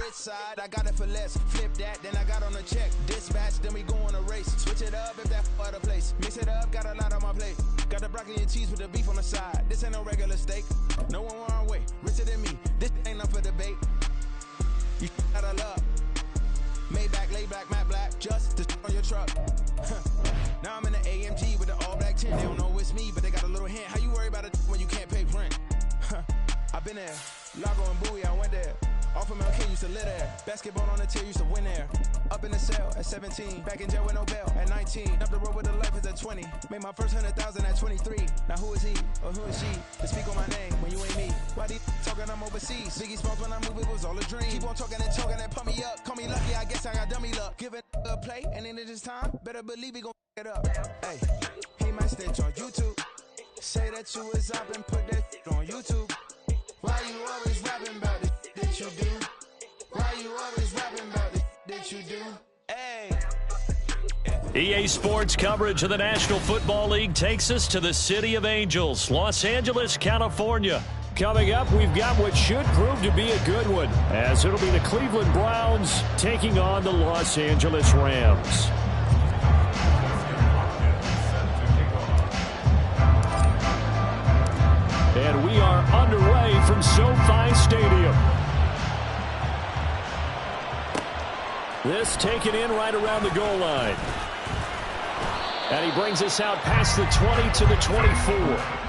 Switch side, I got it for less. Flip that, then I got on a check. Dispatch, then we go on a race. Switch it up if that other place. Mix it up, got a lot on my plate. Got the broccoli and cheese with the beef on the side. This ain't no regular steak. No one wrong way, richer than me. This ain't up for debate. You out of luck. Maybach, lay back, matte black, just to on your truck. Now I'm in the AMG with the all black tint. They don't know it's me, but they got a little hint. How you worry about it when you can't pay rent? I've been there. Lago and Bowie, I went there. Off of MLK, used to live there. Basketball on the tier, used to win there. Up in the cell at 17. Back in jail with no bail at 19. Up the road with the life is at 20. Made my first 100,000 at 23. Now who is he or who is she to speak on my name when you ain't me? Why they talking I'm overseas? Biggie Smalls when I move, it was all a dream. Keep on talking and talking and pump me up. Call me lucky, I guess I got dummy luck. Give it a play, and then it's time. Better believe he gon' it up. Hey, he might snitch on YouTube. Say that you was up and put that on YouTube. Why you always rapping about it that you do? Why you always rapping about it that you do? Hey. EA Sports coverage of the National Football League takes us to the City of Angels, Los Angeles, California. Coming up, we've got what should prove to be a good one, as it'll be the Cleveland Browns taking on the Los Angeles Rams. And we are underway from SoFi Stadium. This taken in right around the goal line. And he brings us out past the 20 to the 24.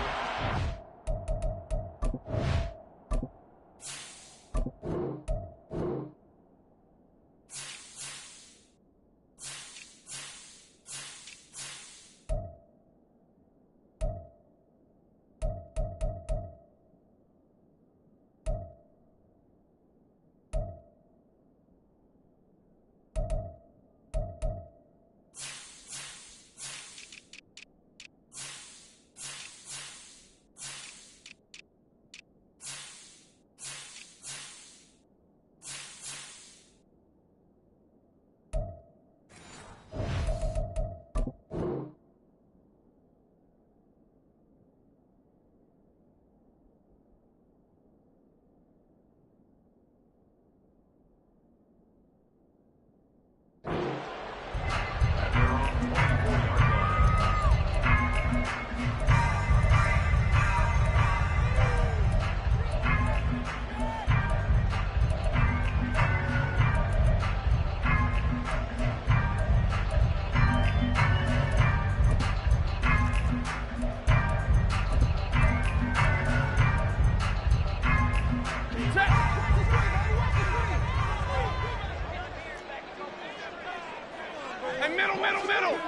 Middle.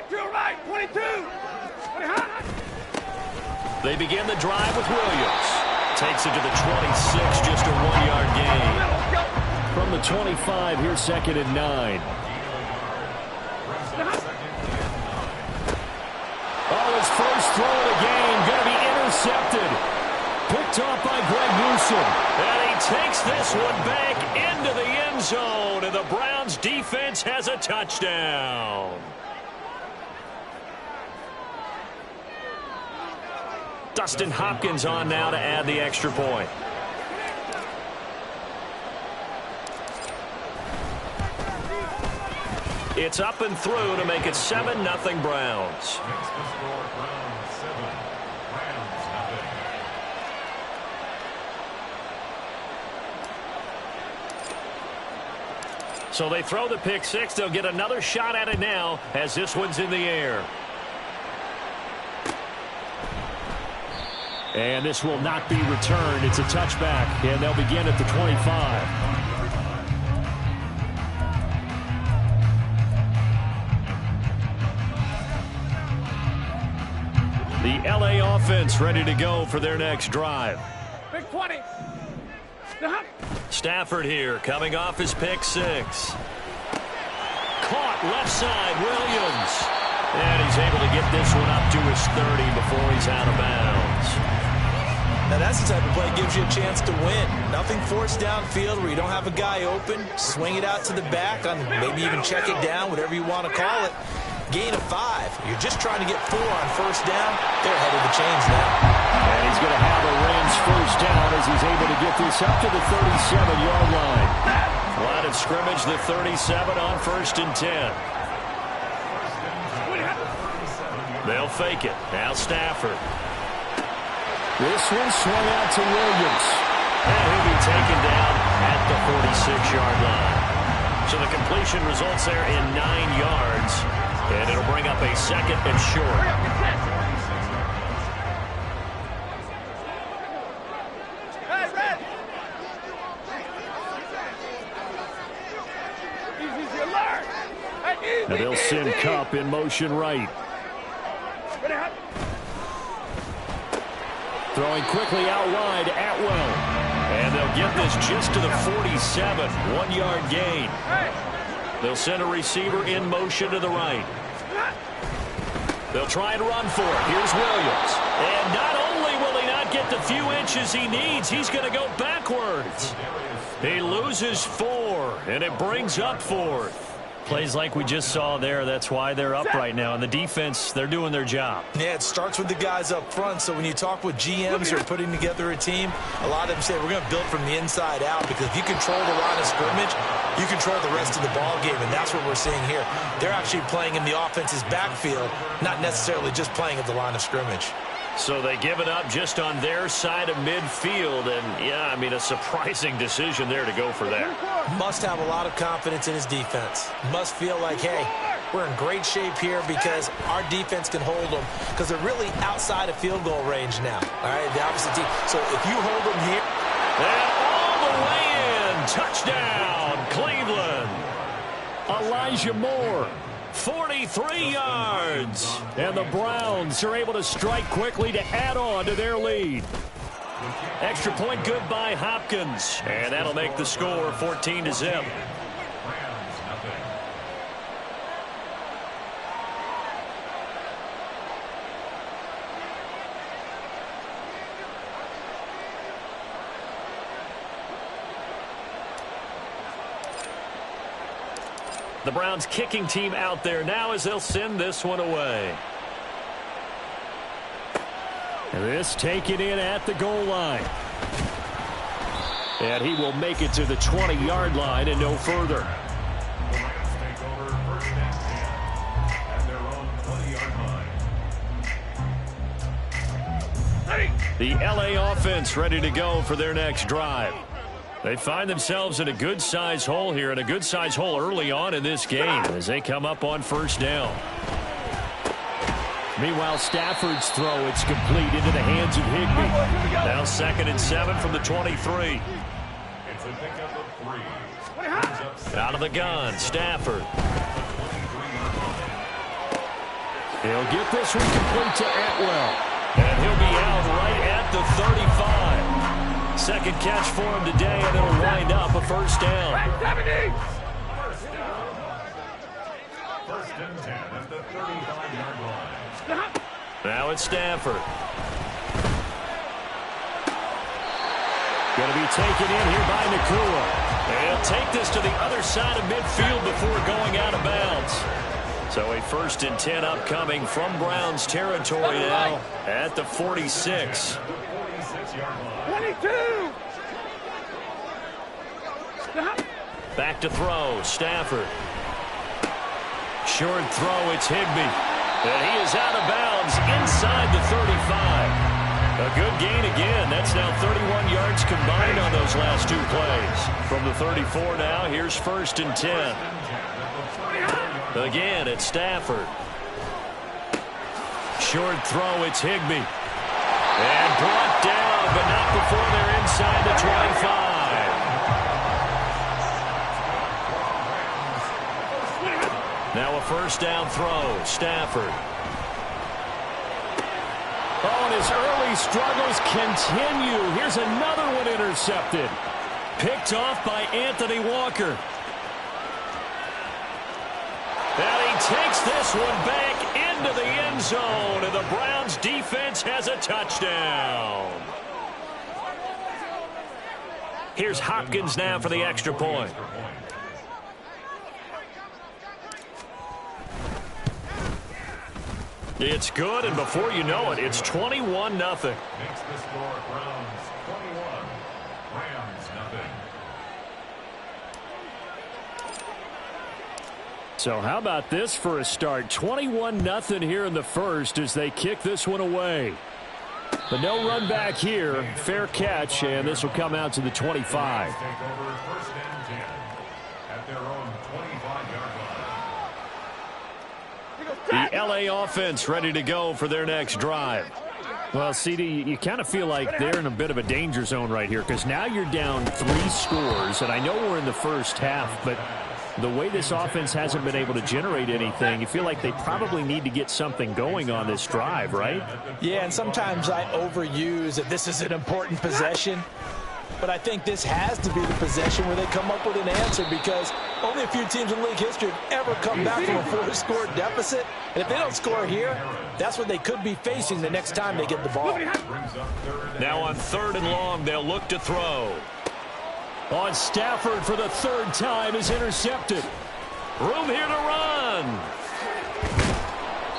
Drill right, 22. They begin the drive with Williams. Takes it to the 26, just a 1-yard gain. From the 25, here's 2nd and 9. Oh, his first throw of the game, going to be intercepted. Picked off by Greg Newsom. And he takes this one back into the end zone. And the Browns defense has a touchdown. Dustin Hopkins on now to add the extra point. It's up and through to make it 7-0 Browns. So they throw the pick six. They'll get another shot at it now as this one's in the air. And this will not be returned. It's a touchback, and they'll begin at the 25. The LA offense ready to go for their next drive. Big 20. Stafford here, coming off his pick six. Caught left side, Williams. And he's able to get this one up to his 30 before he's out of bounds. Now that's the type of play that gives you a chance to win. Nothing forced downfield where you don't have a guy open. Swing it out to the back, on maybe even check it down, whatever you want to call it. Gain of 5. You're just trying to get 4 on first down. They're ahead of the chains now. And he's going to have a Rams first down as he's able to to get this up to the 37-yard line. Line of scrimmage, the 37 on 1st and 10. They'll fake it. Now Stafford. This one swung out to Williams. And he'll be taken down at the 46-yard line. So the completion results there in 9 yards. And it'll bring up a 2nd and short. And they'll send Kupp in motion right. Throwing quickly out wide, Atwell. And they'll get this just to the 47. 1-yard gain. They'll send a receiver in motion to the right. They'll try and run for it. Here's Williams. And not only will he not get the few inches he needs, he's going to go backwards. He loses 4, and it brings up 4th. Plays like we just saw there. That's why they're up right now. And the defense, they're doing their job. Yeah, it starts with the guys up front. So when you talk with GMs who are putting together a team, a lot of them say we're going to build from the inside out, because if you control the line of scrimmage, you control the rest of the ball game, and that's what we're seeing here. They're actually playing in the offense's backfield, not necessarily just playing at the line of scrimmage. So they give it up just on their side of midfield. And, yeah, I mean, a surprising decision there to go for that. Must have a lot of confidence in his defense. Must feel like, hey, we're in great shape here because our defense can hold them, because they're really outside of field goal range now. All right, the opposite team. So if you hold them here. And all the way in. Touchdown, Cleveland. Elijah Moore. 43 yards. And the Browns are able to strike quickly to add on to their lead. Extra point good by Hopkins. And that'll make the score 14-0. The Browns kicking team out there now as they'll send this one away. This taken in at the goal line. And he will make it to the 20-yard line and no further. The LA offense ready to go for their next drive. They find themselves in a good-size hole here, and a good-size hole early on in this game as they come up on 1st down. Meanwhile, Stafford's throw, it's complete into the hands of Higbee. Now 2nd and 7 from the 23. Out of the gun, Stafford. He'll get this one complete to Atwell. And he'll be out right at the 35. Second catch for him today, and it'll wind up a 1st down. Now it's Stafford. Going to be taken in here by Nakua. He'll take this to the other side of midfield before going out of bounds. So a 1st and 10 upcoming from Browns territory now at the 46. 22. Back to throw, Stafford. Short throw, it's Higbee. And he is out of bounds inside the 35. A good gain again. That's now 31 yards combined on those last 2 plays. From the 34 now, here's 1st and 10. Again, it's Stafford. Short throw, it's Higbee. And brought down, but not before they're inside the 25. Now a 1st down throw, Stafford. Oh, and his early struggles continue. Here's another one intercepted. Picked off by Anthony Walker. And he takes this one back into the end zone, and the Browns defense has a touchdown. Here's Hopkins now for the extra point. It's good, and before you know it, it's 21-0. Makes the score Browns 21, So how about this for a start? 21-0 here in the first as they kick this one away. But no run back here. Fair catch, and this will come out to the 25. The LA offense ready to go for their next drive. Well, CD, you kind of feel like they're in a bit of a danger zone right here because now you're down 3 scores, and I know we're in the first half, but the way this offense hasn't been able to generate anything, you feel like they probably need to get something going on this drive, right? Yeah, and sometimes I overuse that this is an important possession. But I think this has to be the possession where they come up with an answer because only a few teams in league history have ever come back from a 4-score deficit. And if they don't score here, that's what they could be facing the next time they get the ball. Now on 3rd and long, they'll look to throw. On Stafford for the 3rd time is intercepted. Room here to run.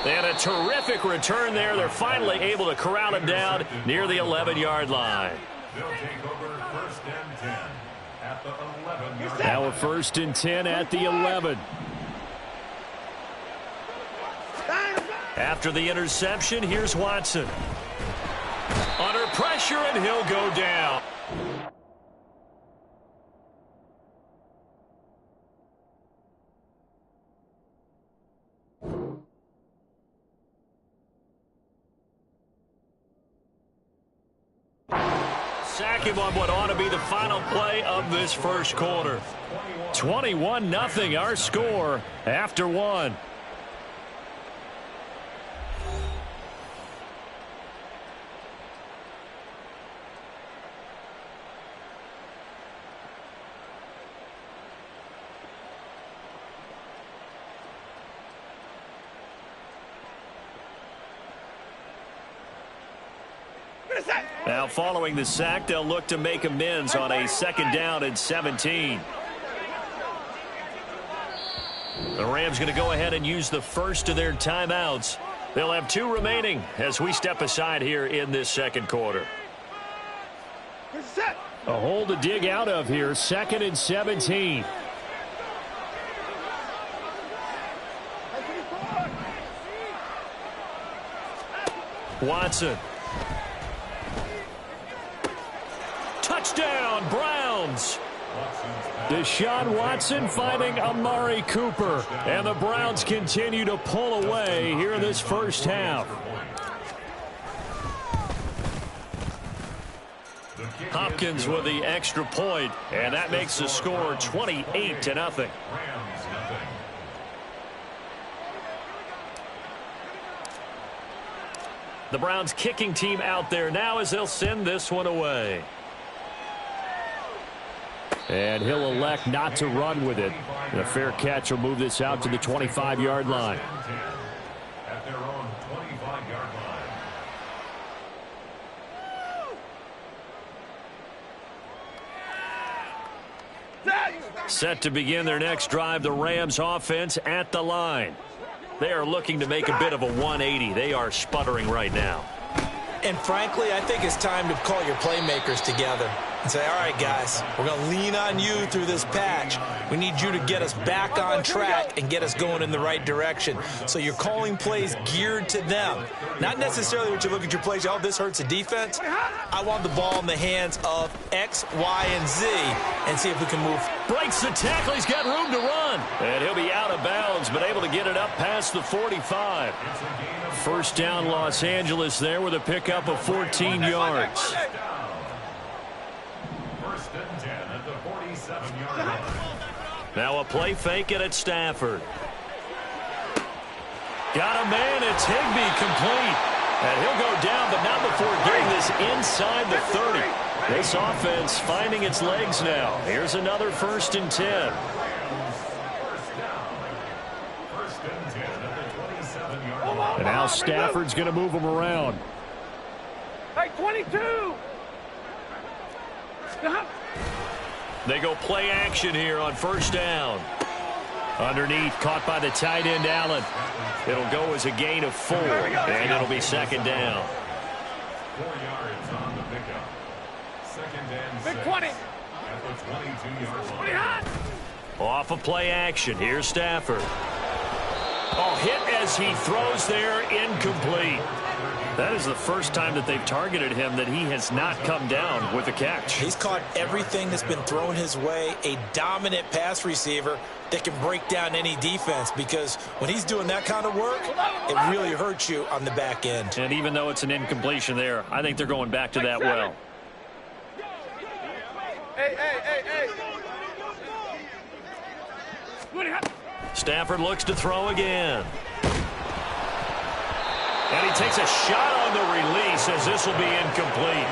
And a terrific return there. They're finally able to corral him down near the 11-yard line. They'll take over 1st and 10 at the 11-yard line. Now a 1st and 10 at the 11. After the interception, here's Watson. Under pressure, and he'll go down. Sack him on what ought to be the final play of this first quarter. 21-0 our score after 1. Now following the sack, they'll look to make amends on a 2nd down and 17. The Rams going to go ahead and use the first of their timeouts. They'll have 2 remaining as we step aside here in this 2nd quarter. A hole to dig out of here, 2nd and 17. Watson. Touchdown, Browns. Deshaun Watson finding Amari Cooper. And the Browns continue to pull away here in this first half. Hopkins with the extra point, and that makes the score 28-0. The Browns kicking team out there now as they'll send this one away. And he'll elect not to run with it. And a fair catch will move this out to the 25-yard line. At their own 25-yard line. Set to begin their next drive, the Rams offense at the line. They are looking to make a bit of a 180. They are sputtering right now. And frankly, I think it's time to call your playmakers together and say, all right, guys, we're going to lean on you through this patch. We need you to get us back on track and get us going in the right direction. So you're calling plays geared to them. Not necessarily what you look at your plays, oh, this hurts the defense. I want the ball in the hands of X, Y, and Z and see if we can move. Breaks the tackle. He's got room to run. And he'll be out of bounds, but able to get it up past the 45. First down, Los Angeles there with a pickup of 14 yards. 1st and 10 at the 47-yard line. Now a play fake it at Stafford. Got a man. It's Higbee complete. And he'll go down, but not before getting this inside the 30. This offense finding its legs now. Here's another 1st and 10. And now Stafford's going to move him around. Hey, 22! They go play action here on 1st down. Underneath, caught by the tight end, Allen. It'll go as a gain of 4, and it'll be 2nd down. 4 yards on the pickup. 2nd and 6. Big 20. At the 22-yard line. Off of play action. Here's Stafford. Oh, hit as he throws there, incomplete. That is the first time that they've targeted him that he has not come down with a catch. He's caught everything that's been thrown his way. A dominant pass receiver that can break down any defense, because when he's doing that kind of work, it really hurts you on the back end. And even though it's an incompletion there, I think they're going back to that well. Hey. Stafford looks to throw again. And he takes a shot on the release as this will be incomplete.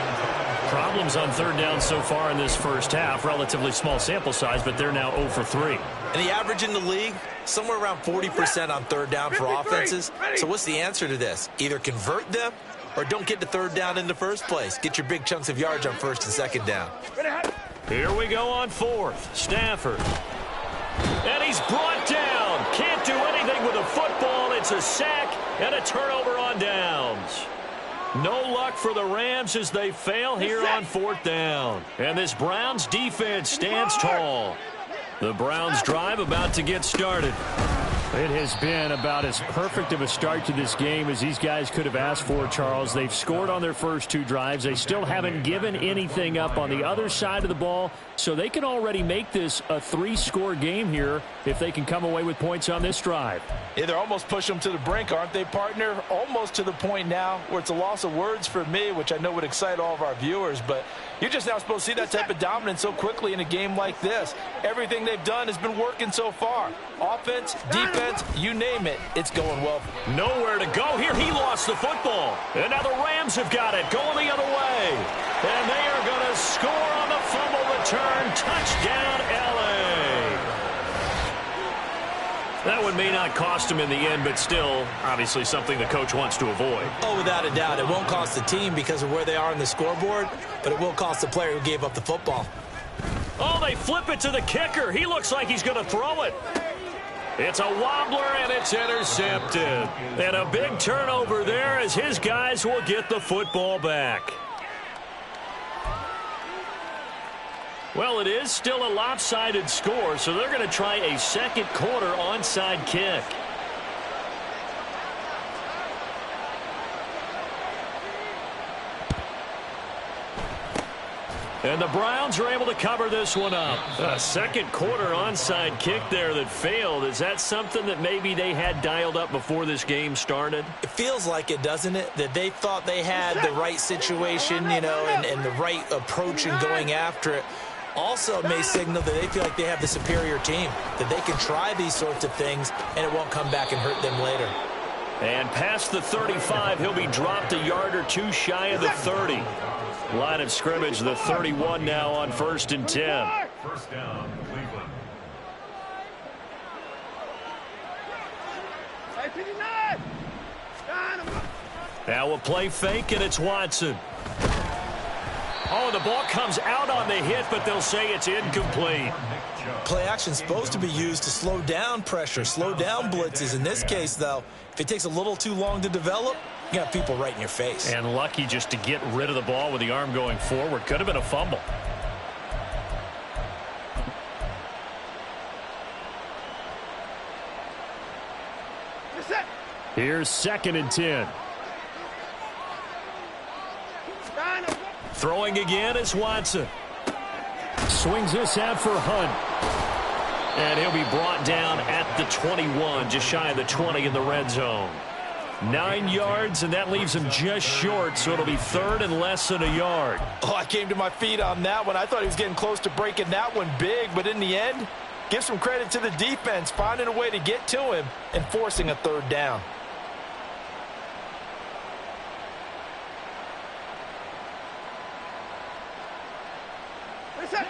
Problems on third down so far in this first half. Relatively small sample size, but they're now 0 for 3. And the average in the league, somewhere around 40% on third down for offenses. So what's the answer to this? Either convert them or don't get to third down in the first place. Get your big chunks of yards on first and second down. Here we go on fourth. Stafford. And he's brought down. Can't do anything with a football. It's a sack and a turnover on downs. No luck for the Rams as they fail here on fourth down. And this Browns defense stands tall. The Browns drive about to get started. It has been about as perfect of a start to this game as these guys could have asked for, Charles. They've scored on their first 2 drives. They still haven't given anything up on the other side of the ball, so they can already make this a 3-score game here if they can come away with points on this drive. Yeah, they're almost pushing them to the brink, aren't they, partner? Almost to the point now where it's a loss of words for me, which I know would excite all of our viewers, but you're just now supposed to see that type of dominance so quickly in a game like this. Everything they've done has been working so far. Offense, defense, you name it, it's going well. Nowhere to go here. He lost the football. And now the Rams have got it, going the other way. And they are going to score on the fumble return. Touchdown, L.A. That one may not cost him in the end, but still, obviously something the coach wants to avoid. Oh, without a doubt. It won't cost the team because of where they are on the scoreboard, but it will cost the player who gave up the football. Oh, they flip it to the kicker. He looks like he's going to throw it. It's a wobbler, and it's intercepted. And a big turnover there as his guys will get the football back. Well, it is still a lopsided score, so they're going to try a second quarter onside kick. And the Browns are able to cover this one up. A second quarter onside kick there that failed. Is that something that maybe they had dialed up before this game started? It feels like it, doesn't it? That they thought they had the right situation, you know, and the right approach in going after it. Also, it may signal that they feel like they have the superior team, that they can try these sorts of things, and it won't come back and hurt them later. And past the 35, he'll be dropped a yard or 2 shy of the 30. Line of scrimmage, the 31 now on 1st and 10. First down, Cleveland. Now a play fake, and it's Watson. Oh, the ball comes out on the hit, but they'll say it's incomplete. Play action's supposed to be used to slow down pressure, slow down blitzes. In this case, though, if it takes a little too long to develop, you got people right in your face. And lucky just to get rid of the ball with the arm going forward. Could have been a fumble. Here's 2nd and 10. Throwing again is Watson. Swings this out for Hunt. And he'll be brought down at the 21, just shy of the 20 in the red zone. 9 yards, and that leaves him just short, so it'll be 3rd and less than a yard. Oh, I came to my feet on that one. I thought he was getting close to breaking that one big, but in the end, give some credit to the defense, finding a way to get to him and forcing a 3rd down. Listen.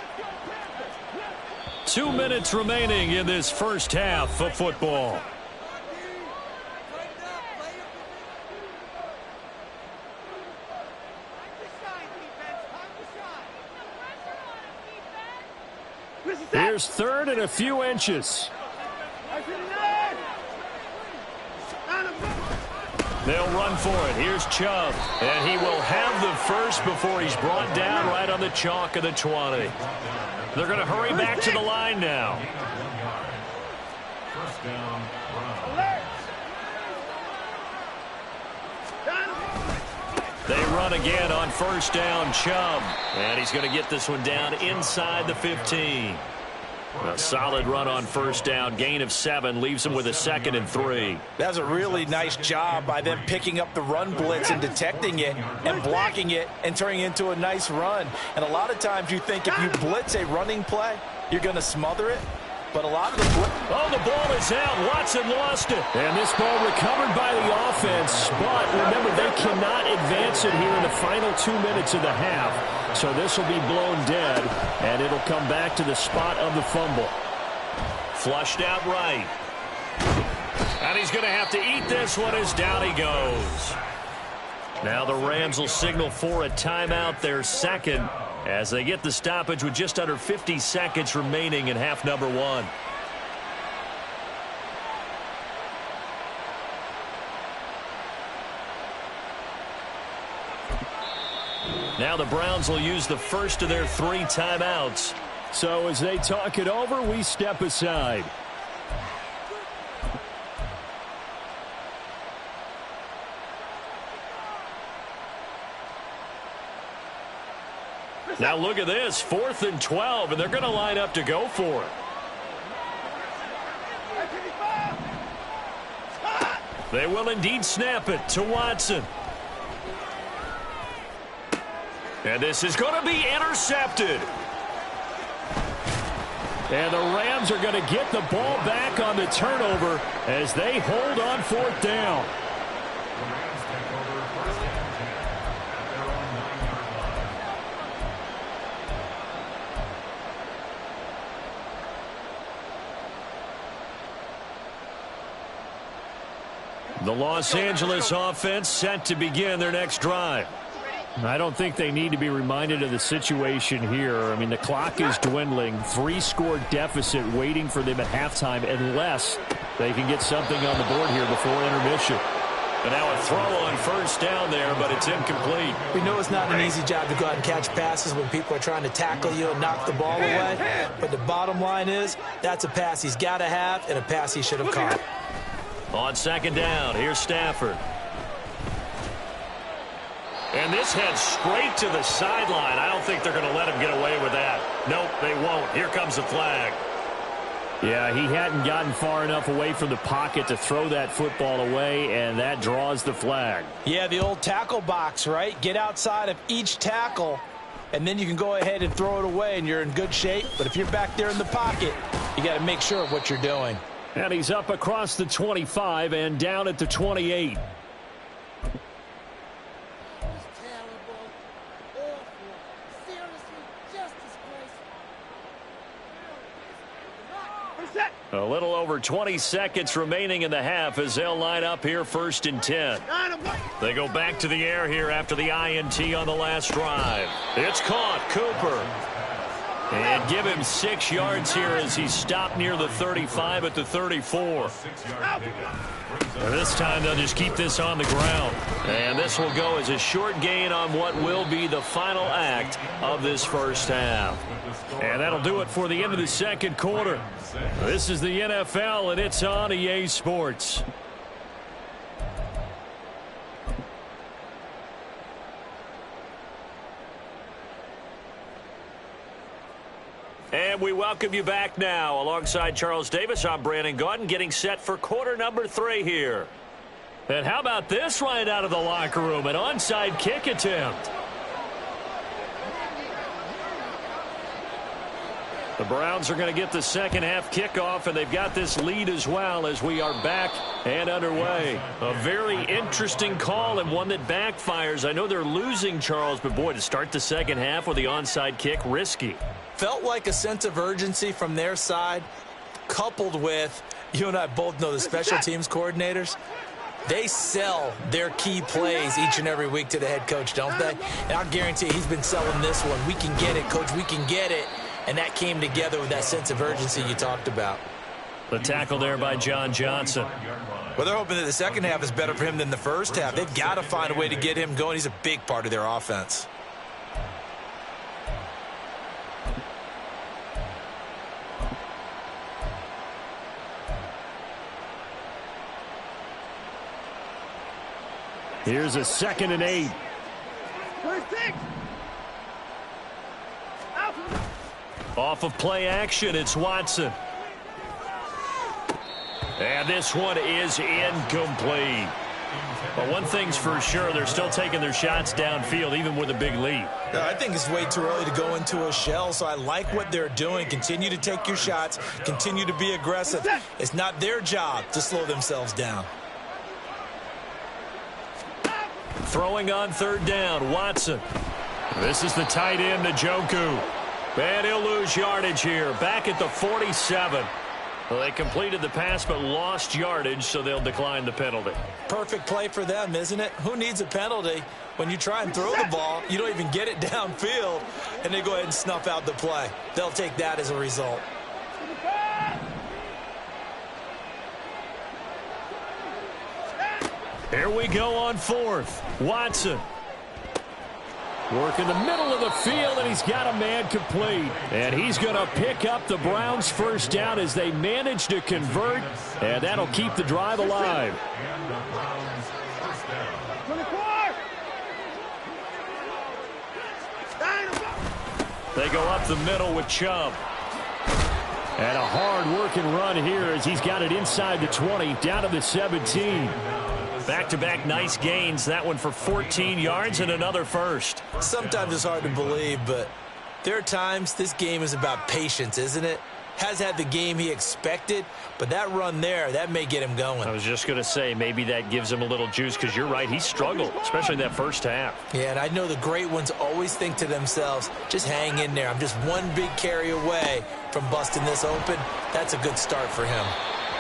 2 minutes remaining in this first half of football. Here's 3rd and a few inches. They'll run for it. Here's Chubb. And he will have the first before he's brought down right on the chalk of the 20. They're going to hurry back to the line now. First down, Browns. They run again on first down, Chubb. And he's going to get this one down inside the 15. A solid run on first down. Gain of 7 leaves him with a 2nd and 3. That's a really nice job by them picking up the run blitz and detecting it and blocking it and turning it into a nice run. And a lot of times you think if you blitz a running play, you're going to smother it. But a lot of the the ball is out. Watson lost it. And this ball recovered by the offense. But remember, they cannot advance it here in the final 2 minutes of the half. So this will be blown dead, and it'll come back to the spot of the fumble. Flushed out right. And he's going to have to eat this one as down he goes. Now the Rams will signal for a timeout, their second, as they get the stoppage with just under 50 seconds remaining in half number 1. Now the Browns will use the first of their 3 timeouts. So as they talk it over, we step aside. Now look at this, 4th and 12, and they're going to line up to go for it. They will indeed snap it to Watson. And this is going to be intercepted. And the Rams are going to get the ball back on the turnover as they hold on 4th down. The Los Angeles offense set to begin their next drive. I don't think they need to be reminded of the situation here. I mean, the clock is dwindling. 3-score deficit waiting for them at halftime unless they can get something on the board here before intermission. And now a throw on first down there, but it's incomplete. We know it's not an easy job to go out and catch passes when people are trying to tackle you and knock the ball away. But the bottom line is that's a pass he's got to have and a pass he should have caught. On second down, here's Stafford. And this heads straight to the sideline. I don't think they're going to let him get away with that. Nope, they won't. Here comes the flag. Yeah, he hadn't gotten far enough away from the pocket to throw that football away, and that draws the flag. Yeah, the old tackle box, right? Get outside of each tackle, and then you can go ahead and throw it away, and you're in good shape. But if you're back there in the pocket, you got to make sure of what you're doing. And he's up across the 25 and down at the 28. A little over 20 seconds remaining in the half as they'll line up here 1st and 10. They go back to the air here after the INT on the last drive. It's caught. Cooper. And give him 6 yards here as he's stopped near the 35 at the 34. And this time they'll just keep this on the ground. And this will go as a short gain on what will be the final act of this first half. And that'll do it for the end of the second quarter. This is the NFL, and it's on EA Sports. And we welcome you back now. Alongside Charles Davis, I'm Brandon Gaudin, getting set for quarter number 3 here. And how about this right out of the locker room? An onside kick attempt. The Browns are going to get the second half kickoff, and they've got this lead as well as we are back and underway. A very interesting call and one that backfires. I know they're losing, Charles, but boy, to start the second half with the onside kick, risky. Felt like a sense of urgency from their side, coupled with, you and I both know the special teams coordinators. They sell their key plays each and every week to the head coach, don't they? And I'll guarantee you he's been selling this one. We can get it, coach, we can get it. And that came together with that sense of urgency you talked about. The tackle there by John Johnson. Well, they're hoping that the second half is better for him than the first half. They've got to find a way to get him going. He's a big part of their offense. Here's a 2nd and 8. 26. Off of play action, it's Watson. And this one is incomplete. But one thing's for sure, they're still taking their shots downfield, even with a big lead. I think it's way too early to go into a shell, so I like what they're doing. Continue to take your shots. Continue to be aggressive. It's not their job to slow themselves down. Throwing on third down, Watson. This is the tight end, Njoku. And he'll lose yardage here. Back at the 47. Well, they completed the pass but lost yardage, so they'll decline the penalty. Perfect play for them, isn't it? Who needs a penalty? When you try and throw the ball, you don't even get it downfield, and they go ahead and snuff out the play. They'll take that as a result. Here we go on fourth. Watson. Work in the middle of the field, and he's got a man complete. And he's going to pick up the Browns' first down as they manage to convert, and that'll keep the drive alive. And the Browns first down. 24. They go up the middle with Chubb. And a hard-working run here as he's got it inside the 20, down to the 17. Back-to-back nice gains. That one for 14 yards and another first. Sometimes it's hard to believe, but there are times this game is about patience, isn't it? Has had the game he expected, but that run there, that may get him going. I was just going to say, maybe that gives him a little juice, because you're right, he struggled, especially in that first half. Yeah, and I know the great ones always think to themselves, just hang in there. I'm just one big carry away from busting this open. That's a good start for him.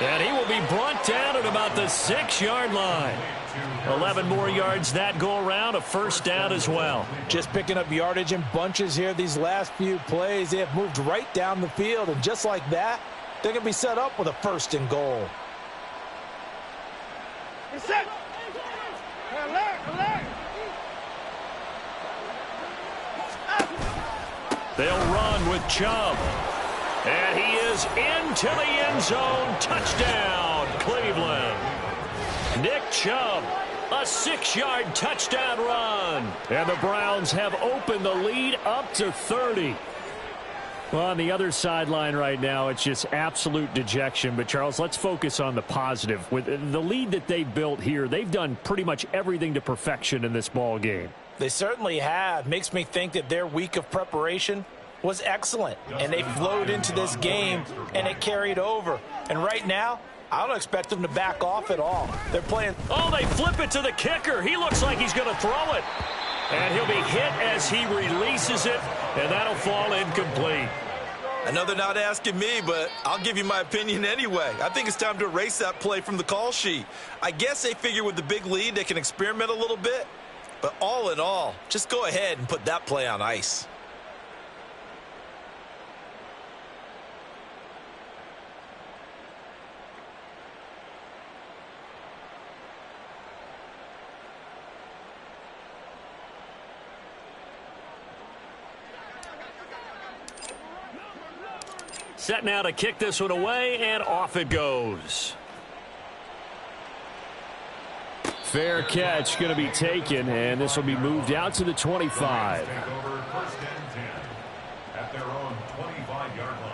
And he will be brought down at about the 6-yard line. 11 more yards that go around, a first down as well. Just picking up yardage in bunches here these last few plays. They have moved right down the field, and just like that, they're going to be set up with a first and goal. Set. Alert. They'll run with Chubb. And he is into the end zone. Touchdown, Cleveland. Nick Chubb, a 6-yard touchdown run. And the Browns have opened the lead up to 30. Well, on the other sideline right now, it's just absolute dejection. But, Charles, let's focus on the positive. With the lead that they built here, they've done pretty much everything to perfection in this ball game. They certainly have. Makes me think that their week of preparation was excellent, and they flowed into this game, and it carried over. And right now, I don't expect them to back off at all. They're playing. Oh, they flip it to the kicker. He looks like he's going to throw it. And he'll be hit as he releases it, and that'll fall incomplete. I know they're not asking me, but I'll give you my opinion anyway. I think it's time to erase that play from the call sheet. I guess they figure with the big lead they can experiment a little bit, but all in all, just go ahead and put that play on ice. Set now to kick this one away, and off it goes. Fair catch going to be taken, and this will be moved out to the 25. Take over first and 10 at their own 25-yard line.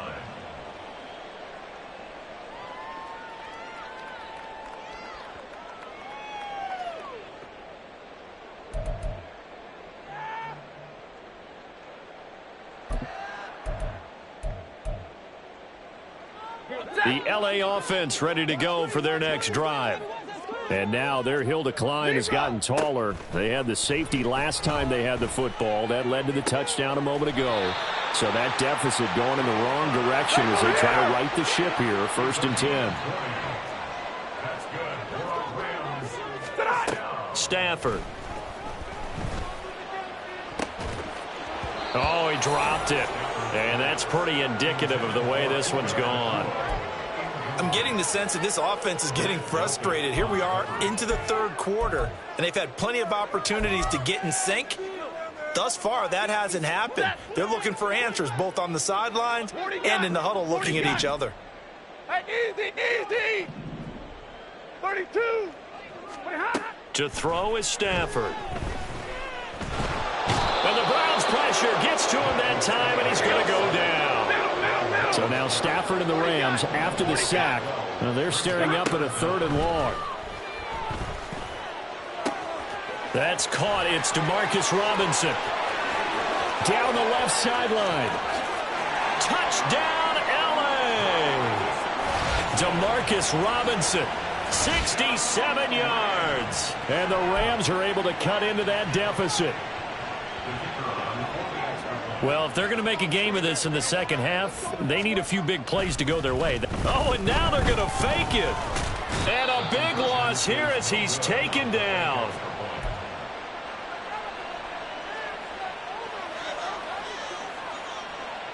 The LA offense ready to go for their next drive. And now their hill to climb has gotten taller. They had the safety last time they had the football. That led to the touchdown a moment ago. So that deficit going in the wrong direction as they try to right the ship here. First and 10. Stafford. Oh, he dropped it. And that's pretty indicative of the way this one's gone. I'm getting the sense that this offense is getting frustrated. Here we are into the third quarter, and they've had plenty of opportunities to get in sync. Thus far, that hasn't happened. They're looking for answers both on the sidelines and in the huddle looking at each other. Hey, easy. 32. To throw is Stafford. And the Browns pressure gets to him that time, and he's going to go down. So now Stafford and the Rams, after the sack, they're staring up at a 3rd and long. That's caught. It's Demarcus Robinson. Down the left sideline. Touchdown, L.A. Demarcus Robinson, 67 yards. And the Rams are able to cut into that deficit. Well, if they're going to make a game of this in the second half, they need a few big plays to go their way. Oh, and now they're going to fake it. And a big loss here as he's taken down.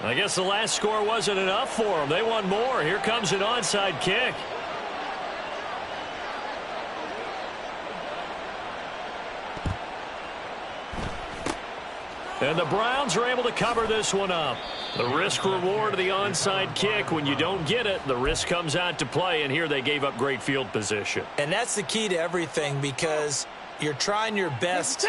I guess the last score wasn't enough for them. They want more. Here comes an onside kick. And the Browns are able to cover this one up. The risk-reward of the onside kick, when you don't get it, the risk comes out to play, and here they gave up great field position. And that's the key to everything, because you're trying your best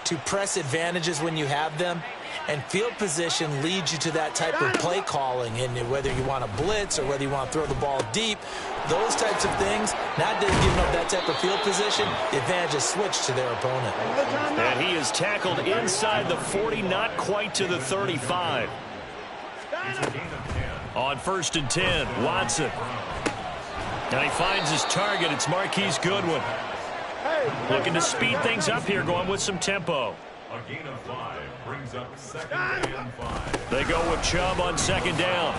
to press advantages when you have them, and field position leads you to that type of play calling. And whether you want to blitz or whether you want to throw the ball deep, those types of things, not giving up that type of field position, the advantage is switched to their opponent. And he is tackled inside the 40, not quite to the 35. On 1st and 10, Watson. Now he finds his target. It's Marquise Goodwin. Looking to speed things up here, going with some tempo. A gain of 5 brings up 2nd and 5. They go with Chubb on 2nd down.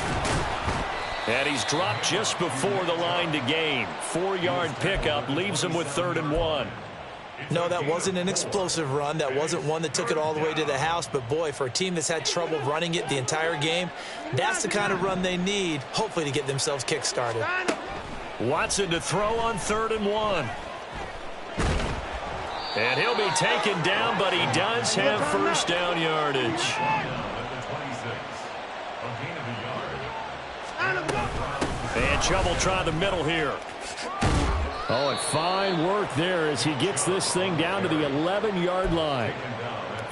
And he's dropped just before the line to gain. 4-yard pickup leaves him with 3rd and 1. No, that wasn't an explosive run. That wasn't one that took it all the way to the house. But, boy, for a team that's had trouble running it the entire game, that's the kind of run they need, hopefully, to get themselves kick-started. Watson to throw on 3rd and 1. And he'll be taken down, but he does have 1st down yardage. And Chubb will try the middle here. Oh, and fine work there as he gets this thing down to the 11-yard line.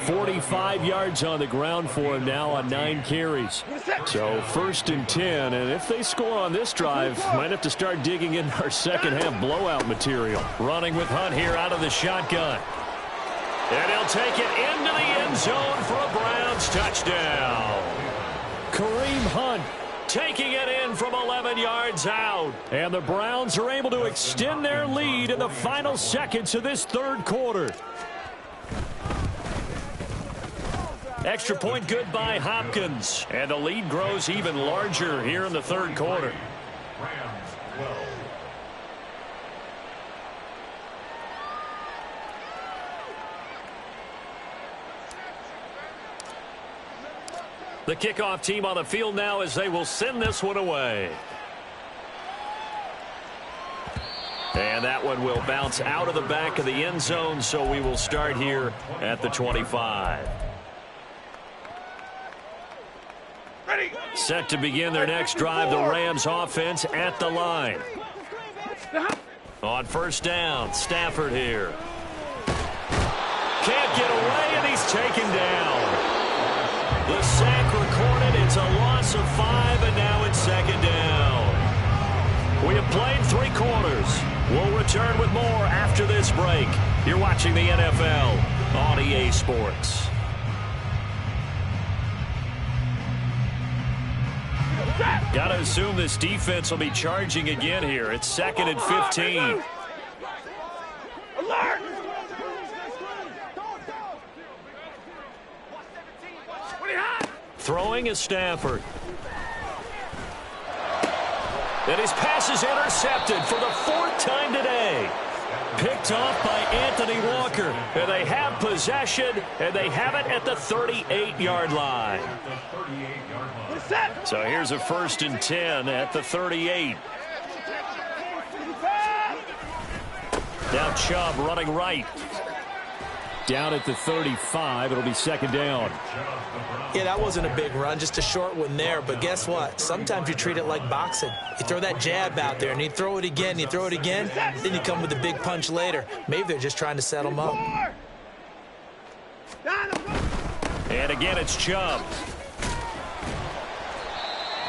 45 yards on the ground for him now on 9 carries. So 1st and 10, and if they score on this drive, might have to start digging in our second half blowout material. Running with Hunt here out of the shotgun. And he'll take it into the end zone for a Browns touchdown. Kareem Hunt taking it in from 11 yards out. And the Browns are able to extend their lead in the final seconds of this 3rd quarter. Extra point good by Hopkins. And the lead grows even larger here in the 3rd quarter. Rams 12. The kickoff team on the field now as they will send this one away. And that one will bounce out of the back of the end zone, so we will start here at the 25. Set to begin their next drive, the Rams offense at the line. On 1st down, Stafford here. Can't get away, and he's taken down. The sack recorded. It's a loss of 5, and now it's 2nd down. We have played 3 quarters. We'll return with more after this break. You're watching the NFL on EA Sports. Got to assume this defense will be charging again here. It's 2nd and 15. Alert! Throwing is Stafford. And his pass is intercepted for the 4th time today. Picked off by Anthony Walker. And they have possession, and they have it at the 38-yard line. So here's a 1st and 10 at the 38. Now Chubb running right. Down at the 35, it'll be 2nd down. Yeah, that wasn't a big run, just a short one there. But guess what? Sometimes you treat it like boxing. You throw that jab out there, and you throw it again, you throw it again, then you come with a big punch later. Maybe they're just trying to set them up. And again, it's Chubb.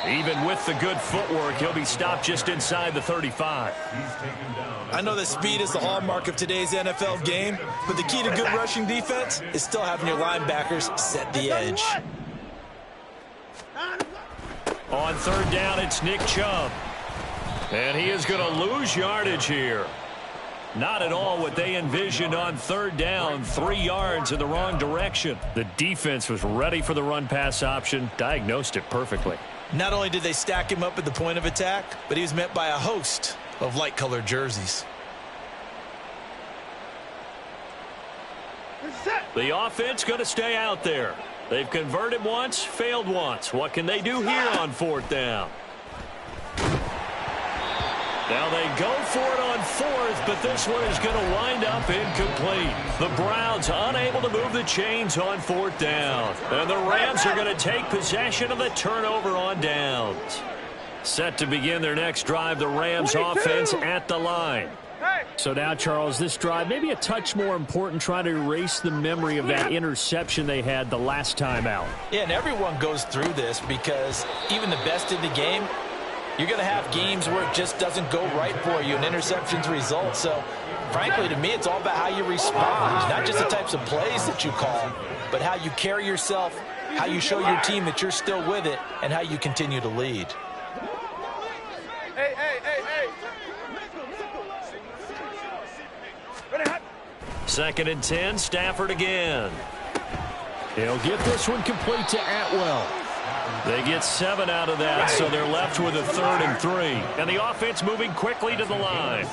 Even with the good footwork, he'll be stopped just inside the 35. I know that speed is the hallmark of today's NFL game, but the key to good rushing defense is still having your linebackers set the edge. On third down, it's Nick Chubb. And he is going to lose yardage here. Not at all what they envisioned on third down. 3 yards in the wrong direction. The defense was ready for the run-pass option, diagnosed it perfectly. Not only did they stack him up at the point of attack, but he was met by a host of light-colored jerseys. The offense going to stay out there. They've converted once, failed once. What can they do here on fourth down? Now they go for it on fourth, but this one is going to wind up incomplete. The Browns unable to move the chains on fourth down. And the Rams are going to take possession of the turnover on downs. Set to begin their next drive, the Rams offense at the line. So now, Charles, this drive maybe a touch more important, trying to erase the memory of that interception they had the last time out. Yeah, and everyone goes through this because even the best in the game, you're going to have games where it just doesn't go right for you, and interceptions result. So, frankly, to me, it's all about how you respond, not just the types of plays that you call, but how you carry yourself, how you show your team that you're still with it, and how you continue to lead. Hey. Second and 10, Stafford again. He'll get this one complete to Atwell. They get 7 out of that, so they're left with a 3rd and 3. And the offense moving quickly to the line.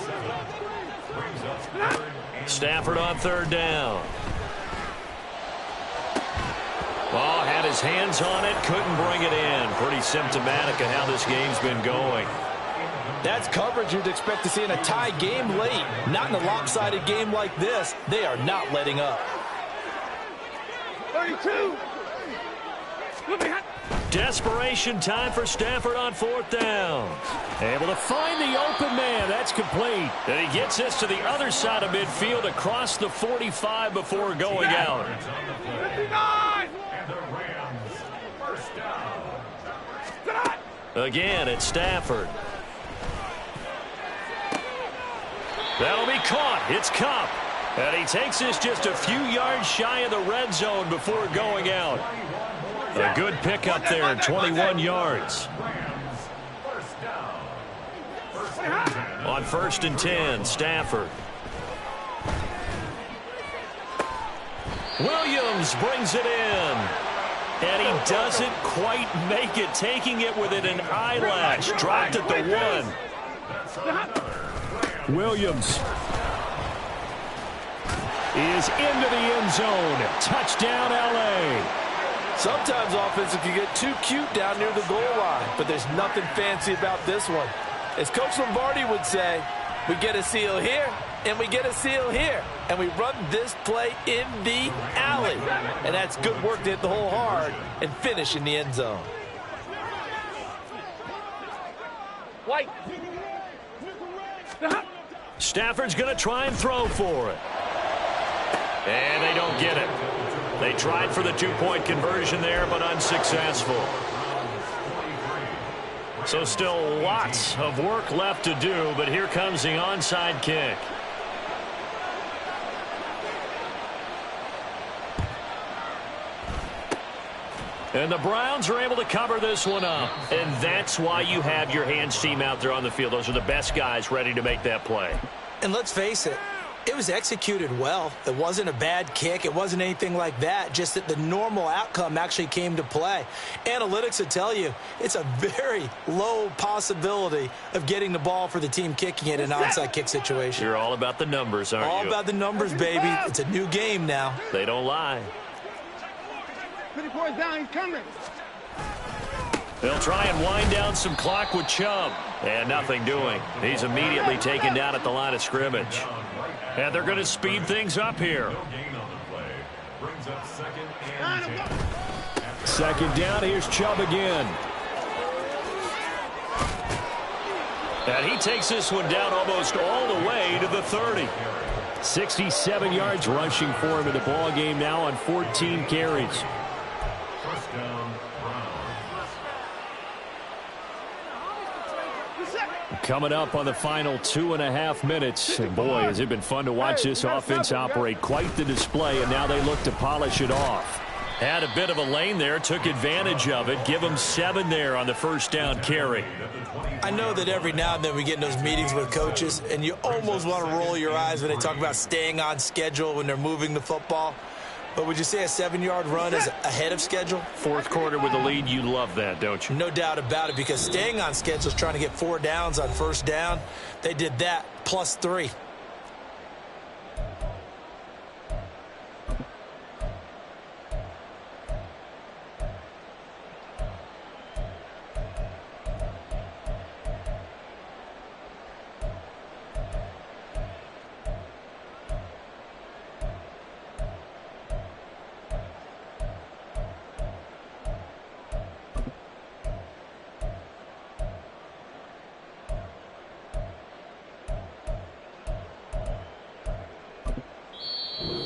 Stafford on third down. Ball had his hands on it, couldn't bring it in. Pretty symptomatic of how this game's been going. That's coverage you'd expect to see in a tie game late. Not in a lopsided game like this. They are not letting up. 32. Desperation time for Stafford on fourth down. Able to find the open man. That's complete. And he gets this to the other side of midfield across the 45 before going out. 59. Again, it's Stafford. That'll be caught. It's Kupp. And he takes this just a few yards shy of the red zone before going out. A good pickup there, 21 yards. On 1st and 10, Stafford. Williams brings it in. And he doesn't quite make it, taking it within an eyelash. Dropped at the 1. Williams is into the end zone. Touchdown, L.A. Sometimes offenses can get too cute down near the goal line, but there's nothing fancy about this one. As Coach Lombardi would say, we get a seal here, and we get a seal here, and we run this play in the alley. And that's good work to hit the hole hard and finish in the end zone. White. Stafford's going to try and throw for it. And they don't get it. They tried for the 2-point conversion there, but unsuccessful. So still lots of work left to do, but here comes the onside kick. And the Browns are able to cover this one up. And that's why you have your hands team out there on the field. Those are the best guys ready to make that play. And let's face it, it was executed well. It wasn't a bad kick. It wasn't anything like that. Just that the normal outcome actually came to play. Analytics will tell you it's a very low possibility of getting the ball for the team kicking it in an onside kick situation. You're all about the numbers, aren't you? All about the numbers, baby. It's a new game now. They don't lie. 24 is down. He's coming. They'll try and wind down some clock with Chubb. And nothing doing. He's immediately taken down at the line of scrimmage. And they're going to speed things up here. Second down, here's Chubb again. And he takes this one down almost all the way to the 30. 67 yards rushing for him in the ball game now on 14 carries. Coming up on the final 2.5 minutes. And boy, has it been fun to watch this offense operate. Quite the display, and now they look to polish it off. Had a bit of a lane there, took advantage of it. Give them 7 there on the first down carry. I know that every now and then we get in those meetings with coaches, and you almost want to roll your eyes when they talk about staying on schedule when they're moving the football. But would you say a 7-yard run is ahead of schedule? Fourth quarter with the lead, you love that, don't you? No doubt about it, because staying on schedule is trying to get 4 downs on first down. They did that plus 3.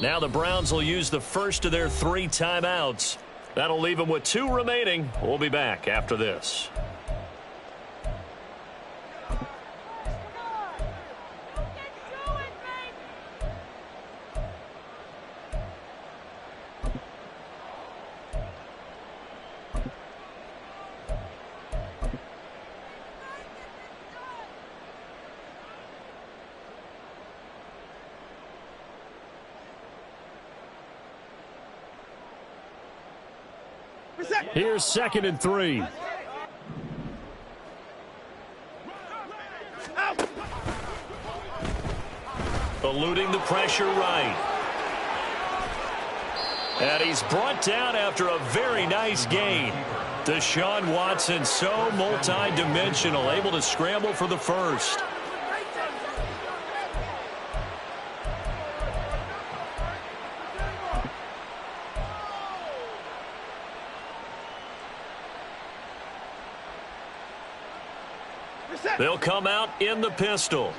Now the Browns will use the first of their 3 timeouts. That'll leave them with 2 remaining. We'll be back after this. Here's 2nd and 3. Eluding the pressure right. And he's brought down after a very nice gain. Deshaun Watson, so multi-dimensional, able to scramble for the first. They'll come out in the pistol.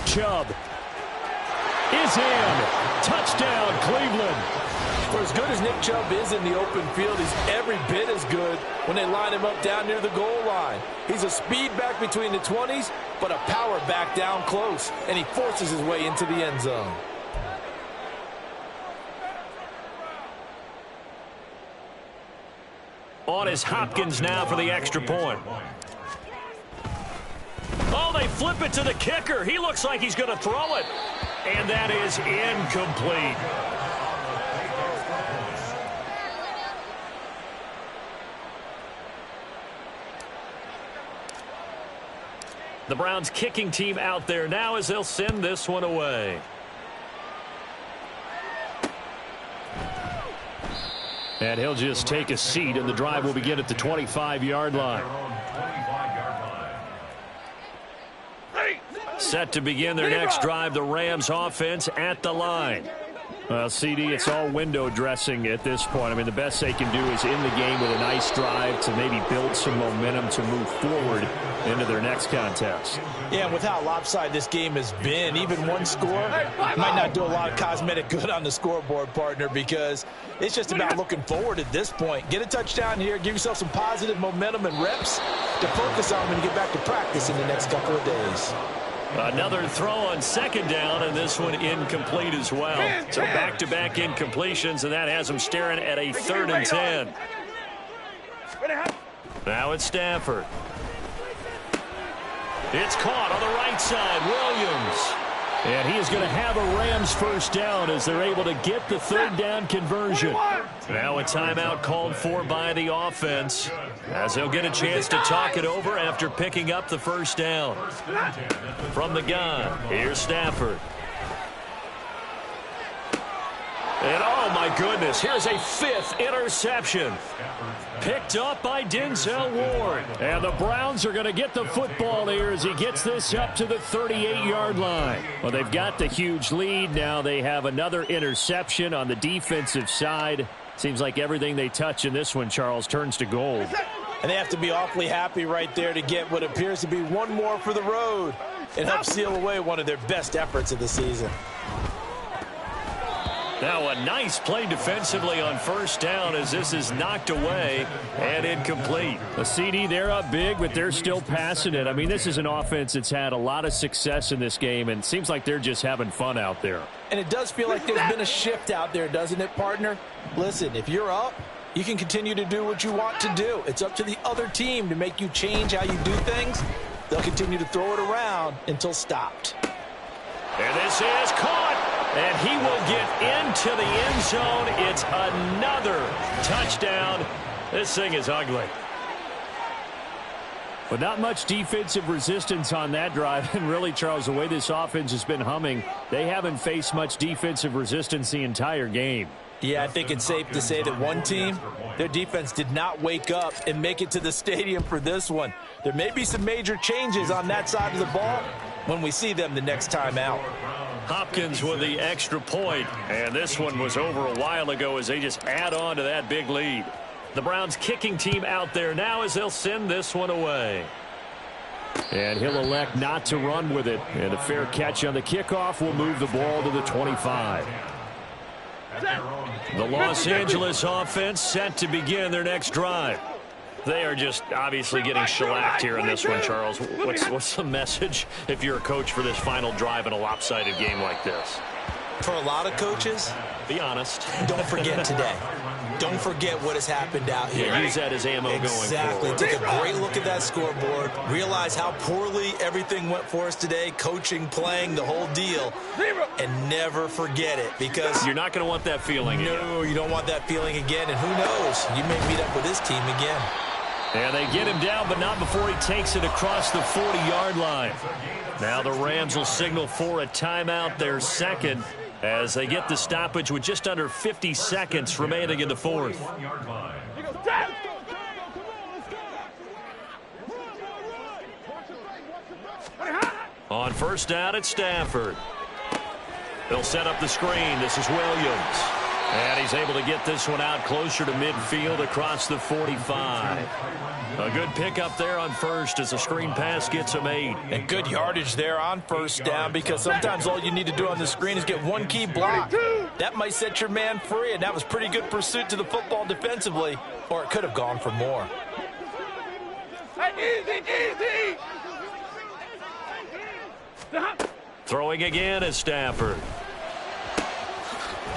Chubb is in. Touchdown, Cleveland. For as good as Nick Chubb is in the open field, he's every bit as good when they line him up down near the goal line. He's a speed back between the 20s, but a power back down close, and he forces his way into the end zone. On is Hopkins now for the extra point. Oh, they flip it to the kicker. He looks like he's going to throw it. And that is incomplete. The Browns kicking team out there now as they'll send this one away. And he'll just take a seat, and the drive will begin at the 25-yard line. Set to begin their next drive, the Rams offense at the line. Well, CD, it's all window dressing at this point. I mean, the best they can do is in the game with a nice drive to maybe build some momentum to move forward into their next contest. Yeah, and with how lopsided this game has been, even one score might not do a lot of cosmetic good on the scoreboard, partner, because it's just about looking forward at this point. Get a touchdown here, give yourself some positive momentum and reps to focus on when you get back to practice in the next couple of days. Another throw on 2nd down, and this one incomplete as well. So back-to-back incompletions, and that has them staring at a 3rd and 10. Now it's Stafford. It's caught on the right side. Williams. And he is going to have a Rams first down as they're able to get the 3rd down conversion. Now a timeout called for by the offense as they'll get a chance to talk it over after picking up the first down. From the gun, here's Stafford. And oh my goodness, here's a 5th interception. Picked up by Denzel Ward. And the Browns are going to get the football here as he gets this up to the 38-yard line. Well, they've got the huge lead. Now they have another interception on the defensive side. Seems like everything they touch in this one, Charles, turns to gold. And they have to be awfully happy right there to get what appears to be one more for the road. It helps seal away one of their best efforts of the season. Now a nice play defensively on first down as this is knocked away and incomplete. A CD, they're up big, but they're still passing it. I mean, this is an offense that's had a lot of success in this game, and it seems like they're just having fun out there. And it does feel like there's been a shift out there, doesn't it, partner? Listen, if you're up, you can continue to do what you want to do. It's up to the other team to make you change how you do things. They'll continue to throw it around until stopped. And this is caught, and he will get into the end zone. It's another touchdown. This thing is ugly. But not much defensive resistance on that drive. And really, Charles, the way this offense has been humming, they haven't faced much defensive resistance the entire game. Yeah, I think it's safe to say that one team, their defense did not wake up and make it to the stadium for this one. There may be some major changes on that side of the ball when we see them the next time out. Hopkins with the extra point, and this one was over a while ago as they just add on to that big lead. The Browns kicking team out there now as they'll send this one away. And he'll elect not to run with it. And a fair catch on the kickoff will move the ball to the 25. The Los Angeles offense set to begin their next drive. They are just obviously getting shellacked here in this one, Charles. What's the message if you're a coach for this final drive in a lopsided game like this? For a lot of coaches, be honest. Don't forget today. Don't forget what has happened out here. Yeah, use that as ammo going forward. Exactly. Take a great look at that scoreboard. Realize how poorly everything went for us today. Coaching, playing, the whole deal. And never forget it, because you're not going to want that feeling again. No, you don't want that feeling again. And who knows? You may meet up with this team again. And they get him down, but not before he takes it across the 40-yard line. Now the Rams will signal for a timeout, their second, as they get the stoppage with just under 50 seconds remaining in the fourth. On first down, it's Stafford. They'll set up the screen. This is Williams. And he's able to get this one out closer to midfield across the 45. A good pickup there on first as the screen pass gets him 8. And good yardage there on first down, because sometimes all you need to do on the screen is get one key block. That might set your man free, and that was pretty good pursuit to the football defensively, or it could have gone for more. Easy. Throwing again is Stafford.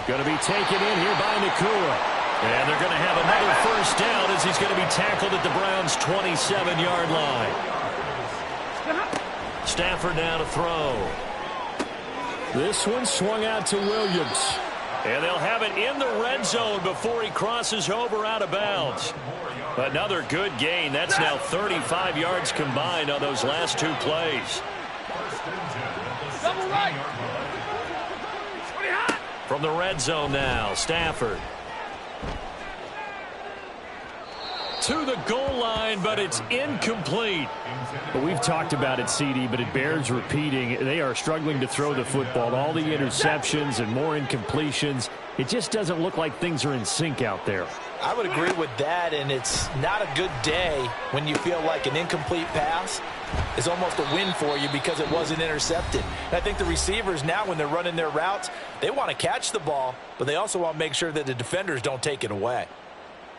Going to be taken in here by Nakua. And they're going to have another first down as he's going to be tackled at the Browns' 27-yard line. Stafford now to throw. This one swung out to Williams. And they'll have it in the red zone before he crosses over out of bounds. Another good gain. That's now 35 yards combined on those last two plays. Double right. From the red zone now, Stafford. To the goal line, but it's incomplete. Well, we've talked about it, CD, but it bears repeating. They are struggling to throw the football. All the interceptions and more incompletions. It just doesn't look like things are in sync out there. I would agree with that, and it's not a good day when you feel like an incomplete pass is almost a win for you because it wasn't intercepted. And I think the receivers now, when they're running their routes, they want to catch the ball, but they also want to make sure that the defenders don't take it away.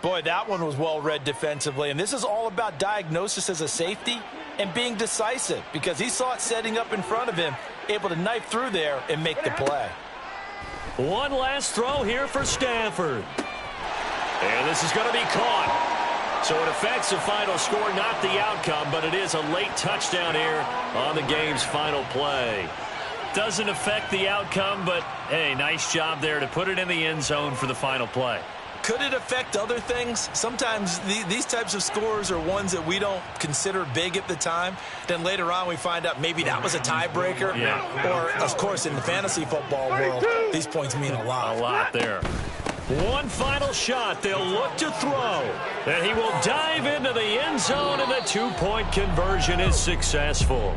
Boy, that one was well read defensively, and this is all about diagnosis as a safety and being decisive, because he saw it setting up in front of him, able to knife through there and make the play. One last throw here for Stafford. And this is going to be caught. So it affects the final score, not the outcome, but it is a late touchdown here on the game's final play. Doesn't affect the outcome, but, hey, nice job there to put it in the end zone for the final play. Could it affect other things? Sometimes these types of scores are ones that we don't consider big at the time. Then later on we find out maybe that was a tiebreaker. Yeah. Or, of course, in the fantasy football world, these points mean a lot. A lot there. One final shot. They'll look to throw. And he will dive into the end zone, and the two-point conversion is successful.